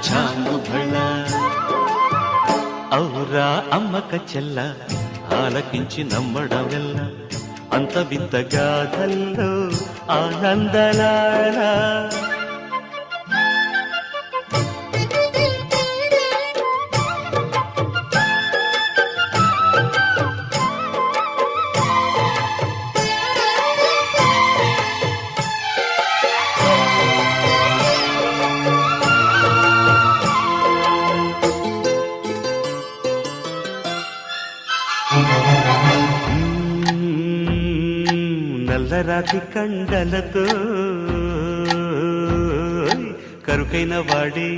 చాంగుబళ ఔరా అమ్మక చెల్ల ఆలకించి నమ్మడమెల్ల అంత వింత గాథల్లో ఆనందలారా నల్లరాతి కండలతో కరుకైన వాడే